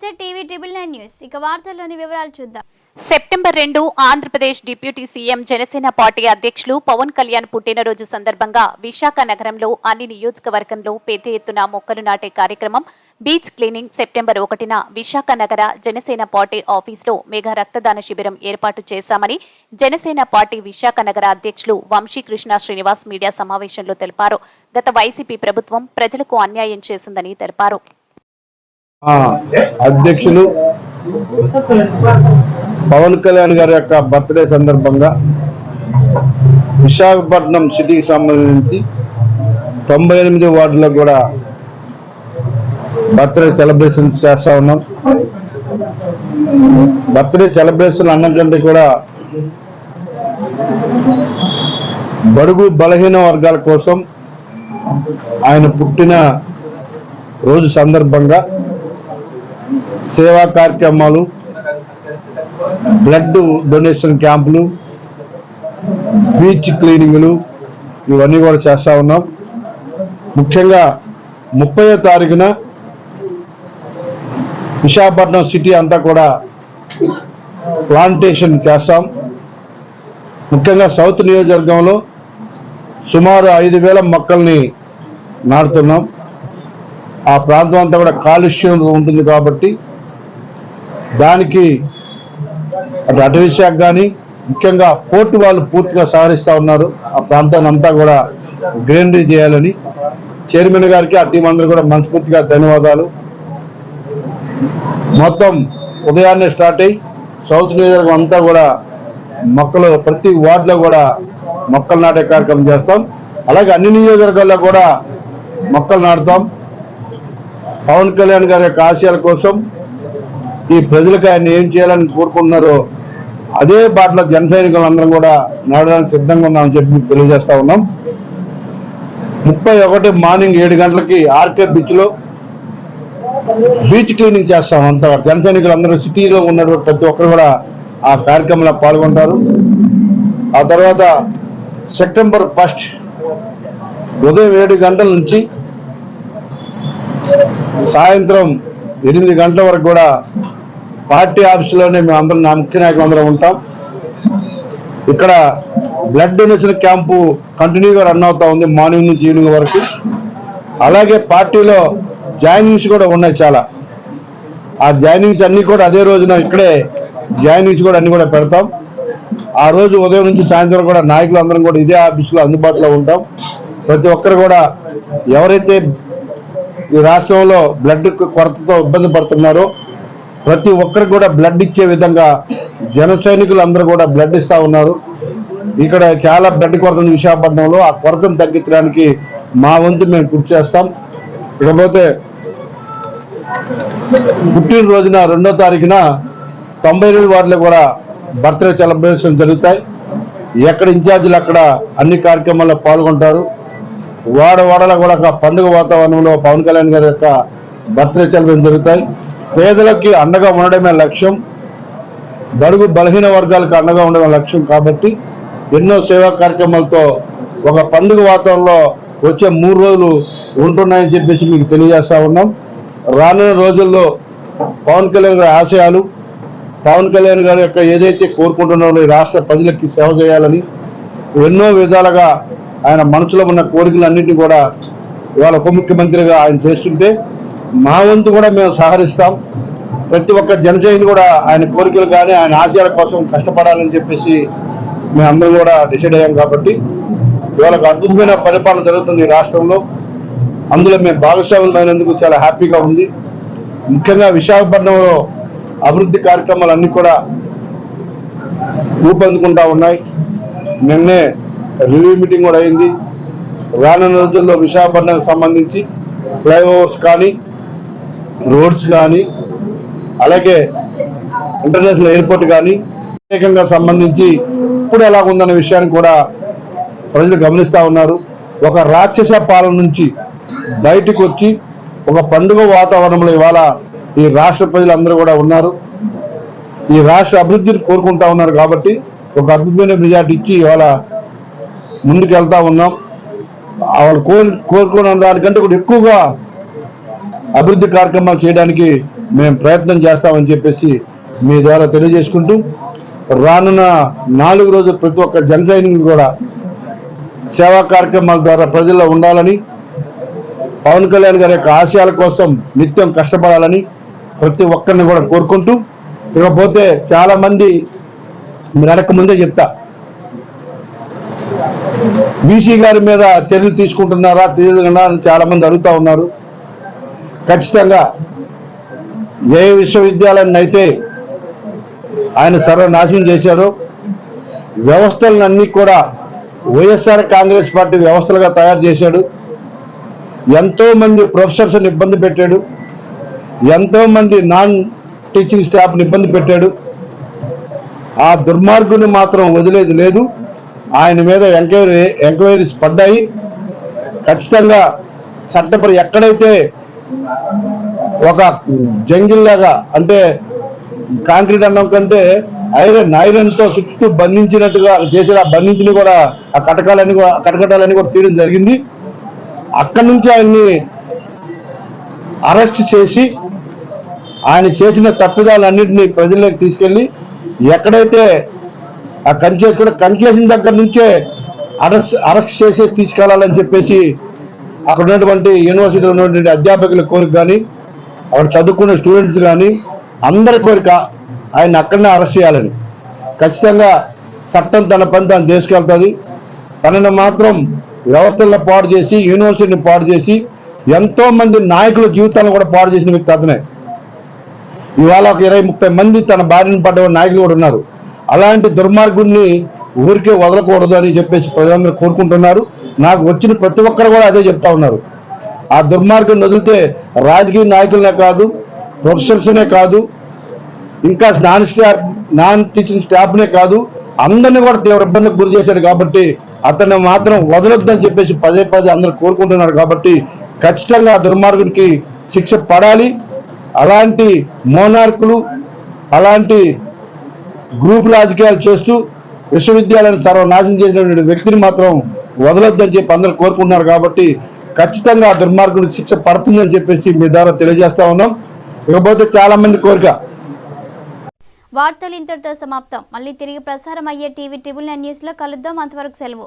నమస్తే TV triple 9 news ఇక వార్తల్లోని వివరాలు చూద్దాం. September 2 Andhra Pradesh deputy CM Janasena party అధ్యక్షులు పవన్ కళ్యాణ్ పుట్టినరోజు సందర్భంగా విశాఖ నగరంలో అన్ని నియోజకవర్గంలో పెద్ద ఎత్తున మొక్కలు నాటే కార్యక్రమం బీచ్ క్లీనింగ్ సెప్టెంబర్ 1న విశాఖ నగర జనసేన పార్టీ ఆఫీసులో మెగా రక్తదాన శిబిరం ఏర్పాటు చేశామని జనసేన పార్టీ విశాఖ నగర అధ్యక్షులు వంశీకృష్ణ శ్రీనివాస్ మీడియా సమావేశంలో తెలిపారు. గత వైసీపీ ప్రభుత్వం ప్రజలకు అన్యాయం చేసిందని తెలిపారు. అధ్యక్షులు పవన్ కళ్యాణ్ గారి యొక్క బర్త్డే సందర్భంగా విశాఖపట్నం సిటీకి సంబంధించి 98 వార్డులో కూడా బర్త్డే సెలబ్రేషన్స్ చేస్తా ఉన్నాం. బర్త్డే సెలబ్రేషన్ అన్నకంటే కూడా బడుగు బలహీన వర్గాల కోసం ఆయన పుట్టిన రోజు సందర్భంగా సేవా కార్యక్రమాలు, బ్లడ్ డొనేషన్ క్యాంపులు, బీచ్ క్లీనింగ్లు ఇవన్నీ కూడా చేస్తా ఉన్నాం. ముఖ్యంగా 30వ తారీఖున విశాఖపట్నం సిటీ అంతా కూడా ప్లాంటేషన్ చేస్తాం. ముఖ్యంగా సౌత్ నియోజకవర్గంలో సుమారు 5,000 మొక్కల్ని నాటుతున్నాం. ఆ ప్రాంతం అంతా కూడా కాలుష్యం ఉంటుంది కాబట్టి దానికి అటవీ శాఖ కానీ ముఖ్యంగా పోర్టు వాళ్ళు పూర్తిగా సహకరిస్తూ ఉన్నారు. ఆ ప్రాంతాన్ని అంతా కూడా గ్రీనరీ చేయాలని చైర్మన్ గారికి ఆ టీం అందరూ కూడా మనస్ఫూర్తిగా ధన్యవాదాలు. మొత్తం ఉదయాన్నే స్టార్ట్ అయ్యి సౌత్ నియోజకవర్గం అంతా కూడా మొక్కలు ప్రతి వార్డులో కూడా మొక్కలు నాటే కార్యక్రమం చేస్తాం. అలాగే అన్ని నియోజకవర్గాల్లో కూడా మొక్కలు నాటుతాం. పవన్ కళ్యాణ్ గారి యొక్క ఆశయాల కోసం ఈ ప్రజలకు ఆయన ఏం చేయాలని కోరుకుంటున్నారో అదే బాటలో జన సైనికులందరం కూడా నడవడానికి సిద్ధంగా ఉన్నామని చెప్పి మీకు తెలియజేస్తా ఉన్నాం. 31 మార్నింగ్ 7 గంటలకి ఆర్కే బీచ్లో బీచ్ క్లీనింగ్ చేస్తాం. అంతా జన సైనికులందరూ సిటీలో ఉన్నటువంటి ప్రతి ఒక్కరు కూడా ఆ కార్యక్రమంలో పాల్గొంటారు. ఆ తర్వాత సెప్టెంబర్ 1 ఉదయం 7 గంటల నుంచి సాయంత్రం 8 గంటల వరకు కూడా పార్టీ ఆఫీసులోనే మేము అందరం ముఖ్య నాయకులు అందరం ఉంటాం. ఇక్కడ బ్లడ్ డొనేషన్ క్యాంపు కంటిన్యూగా రన్ అవుతా ఉంది మార్నింగ్ నుంచి ఈవినింగ్ వరకు. అలాగే పార్టీలో జాయినింగ్స్ కూడా ఉన్నాయి చాలా. ఆ జాయినింగ్స్ అన్ని కూడా అదే రోజున ఇక్కడే జాయినింగ్స్ కూడా అన్ని కూడా పెడతాం. ఆ రోజు ఉదయం నుంచి సాయంత్రం కూడా నాయకులు అందరం కూడా ఇదే ఆఫీసులో అందుబాటులో ఉంటాం. ప్రతి ఒక్కరు కూడా ఎవరైతే ఈ రాష్ట్రంలో బ్లడ్ కొరతతో ఇబ్బంది పడుతున్నారో ప్రతి ఒక్కరికి కూడా బ్లడ్ ఇచ్చే విధంగా జన సైనికులు అందరూ కూడా బ్లడ్ ఇస్తా ఉన్నారు. ఇక్కడ చాలా బ్లడ్ కొరత ఉంది విశాఖపట్నంలో. ఆ కొరతను తగ్గించడానికి మా వంతు మేము కృషి చేస్తాం. ఇకపోతే పుట్టినరోజున 2వ తారీఖున 98 వార్డులో కూడా బర్త్డే సెలబ్రేషన్ జరుగుతాయి. ఎక్కడ ఇన్ఛార్జీలు అక్కడ అన్ని కార్యక్రమాల్లో పాల్గొంటారు. వాడవాడలో కూడా ఒక పండుగ వాతావరణంలో పవన్ కళ్యాణ్ గారి యొక్క బర్త్డే సెలబ్రేషన్ జరుగుతాయి. పేదలకి అండగా ఉండడమే లక్ష్యం, బడుగు బలహీన వర్గాలకు అండగా ఉండడమే లక్ష్యం. కాబట్టి ఎన్నో సేవా కార్యక్రమాలతో ఒక పండుగ వాతావరణంలో వచ్చే 3 రోజులు ఉంటున్నాయని చెప్పేసి మీకు తెలియజేస్తా ఉన్నాం. రానున్న రోజుల్లో పవన్ కళ్యాణ్ గారి ఆశయాలు, పవన్ కళ్యాణ్ గారి యొక్క ఏదైతే కోరుకుంటున్నారో ఈ రాష్ట్ర ప్రజలకి సేవ చేయాలని ఎన్నో విధాలుగా ఆయన మనసులో ఉన్న కోరికలన్నింటినీ కూడా ఇవాళ ఉప ముఖ్యమంత్రిగా ఆయన చేస్తుంటే మా వంతు కూడా మేము సహకరిస్తాం. ప్రతి ఒక్క జనసేన కూడా ఆయన కోరికలు కానీ ఆయన ఆశయాల కోసం కష్టపడాలని చెప్పేసి మేమందరం కూడా డిసైడ్ అయ్యాం. కాబట్టి ఇవాళ అద్భుతమైన పరిపాలన జరుగుతుంది ఈ రాష్ట్రంలో. అందులో మేము భాగస్వాములైనందుకు చాలా హ్యాపీగా ఉంది. ముఖ్యంగా విశాఖపట్నంలో అభివృద్ధి కార్యక్రమాలు అన్నీ కూడా ఊపందుకుంటా ఉన్నాయి. నిన్నే రివ్యూ మీటింగ్ కూడా అయింది. రానున్న రోజుల్లో విశాఖపట్నానికి సంబంధించి ఫ్లైఓవర్స్ కానీ రోడ్స్ కానీ అలాగే ఇంటర్నేషనల్ ఎయిర్పోర్ట్ కానీ ప్రత్యేకంగా సంబంధించి ఇప్పుడు ఎలా ఉందనే విషయాన్ని కూడా ప్రజలు గమనిస్తూ ఉన్నారు. ఒక రాక్షస పాలన నుంచి బయటకు వచ్చి ఒక పండుగ వాతావరణంలో ఇవాళ ఈ రాష్ట్ర ప్రజలందరూ కూడా ఉన్నారు. ఈ రాష్ట్ర అభివృద్ధిని కోరుకుంటా ఉన్నారు. కాబట్టి ఒక అద్భుతమైన మెజార్టీ ఇచ్చి ఇవాళ ముందుకు వెళ్తా ఉన్నాం. వాళ్ళు కోరుకున్న దానికంటే కూడా ఎక్కువగా అభివృద్ధి కార్యక్రమాలు చేయడానికి మేము ప్రయత్నం చేస్తామని చెప్పేసి మీ ద్వారా తెలియజేసుకుంటూ రానున్న 4 రోజులు ప్రతి ఒక్క జన సైనికులు కూడా సేవా కార్యక్రమాల ద్వారా ప్రజల్లో ఉండాలని, పవన్ కళ్యాణ్ గారి యొక్క ఆశయాల కోసం నిత్యం కష్టపడాలని ప్రతి ఒక్కరిని కూడా కోరుకుంటూ, ఇకపోతే చాలా మంది మీరు అడగక ముందే చెప్తా, బీసీ గారి మీద చర్యలు తీసుకుంటున్నారా తీయకుండా అని చాలా మంది అడుగుతా ఉన్నారు. ఖచ్చితంగా ఏ విశ్వవిద్యాలయాన్ని అయితే ఆయన సర్వనాశనం చేశారో, వ్యవస్థలన్నీ కూడా వైఎస్ఆర్ కాంగ్రెస్ పార్టీ వ్యవస్థలుగా తయారు చేశాడు. ఎంతో మంది ప్రొఫెసర్స్ని ఇబ్బంది పెట్టాడు, ఎంతో మంది నాన్ టీచింగ్ స్టాఫ్ని ఇబ్బంది పెట్టాడు. ఆ దుర్మార్గుని మాత్రం వదిలేది లేదు. ఆయన మీద ఎంక్వైరీస్ పడ్డాయి. ఖచ్చితంగా చట్టపరి ఎక్కడైతే ఒక జంగిల్లాగా, అంటే కాంక్రీట్ అన్నం కంటే ఐరన్తో చుట్టూ బంధించినట్టుగా చేసిన ఆ బంధించిన కూడా ఆ కటకటాలన్నీ కూడా తీయడం జరిగింది. అక్కడి నుంచి ఆయన్ని అరెస్ట్ చేసి ఆయన చేసిన తప్పిదాలన్నింటినీ ప్రజల్లోకి తీసుకెళ్లి ఎక్కడైతే ఆ కంచేసిన దగ్గర నుంచే అరెస్ట్ చేసేసి తీసుకెళ్లాలని చెప్పేసి అక్కడ ఉన్నటువంటి యూనివర్సిటీలో ఉన్నటువంటి అధ్యాపకుల కోరిక కానీ, అక్కడ చదువుకున్న స్టూడెంట్స్ కానీ అందరి కోరిక ఆయన అక్కడనే అరెస్ట్ చేయాలని. ఖచ్చితంగా చట్టం తన పని తాను తీసుకెళ్తుంది. తనను మాత్రం వ్యవస్థలను పాడు చేసి, యూనివర్సిటీని పాడు చేసి, ఎంతో మంది నాయకుల జీవితాలను కూడా పాడు చేసిన వ్యక్తి అతనే. ఇవాళ ఒక 20-30 మంది తన బారిన పడ్డ నాయకులు కూడా ఉన్నారు. అలాంటి దుర్మార్గుడిని ఊరికే వదలకూడదు అని చెప్పేసి ప్రజలందరూ కోరుకుంటున్నారు. నాకు వచ్చిన ప్రతి ఒక్కరు కూడా అదే చెప్తా ఉన్నారు. ఆ దుర్మార్గుని వదిలితే రాజకీయ నాయకులనే కాదు, ప్రొఫెసర్స్నే కాదు, ఇంకా నాన్ టీచింగ్ స్టాఫ్నే కాదు, అందరినీ కూడా తీవ్ర ఇబ్బందికి గురి చేశాడు. కాబట్టి అతన్ని మాత్రం వదలొద్దని చెప్పేసి పదే అందరూ కోరుకుంటున్నారు. కాబట్టి ఖచ్చితంగా ఆ దుర్మార్గుడికి శిక్ష పడాలి. అలాంటి మోనార్కులు, అలాంటి గ్రూప్ రాజకీయాలు చేస్తూ విశ్వవిద్యాలయాన్ని సర్వనాశనం చేసినటువంటి వ్యక్తిని మాత్రం వదలొద్దని చెప్పి అందరూ కోరుకుంటున్నారు. కాబట్టి ఖచ్చితంగా ఆ దుర్మార్గుడికి శిక్ష పడుతుందని చెప్పేసి మీ ద్వారా తెలియజేస్తా ఉన్నాం. ఇకపోతే చాలా మంది కోరిక. వార్తలు ఇంతటితో సమాప్తం. మళ్ళీ తిరిగి ప్రసారం అయ్యే టీవీ 9 న్యూస్లో కలుద్దాం. అంతవరకు సెలవు.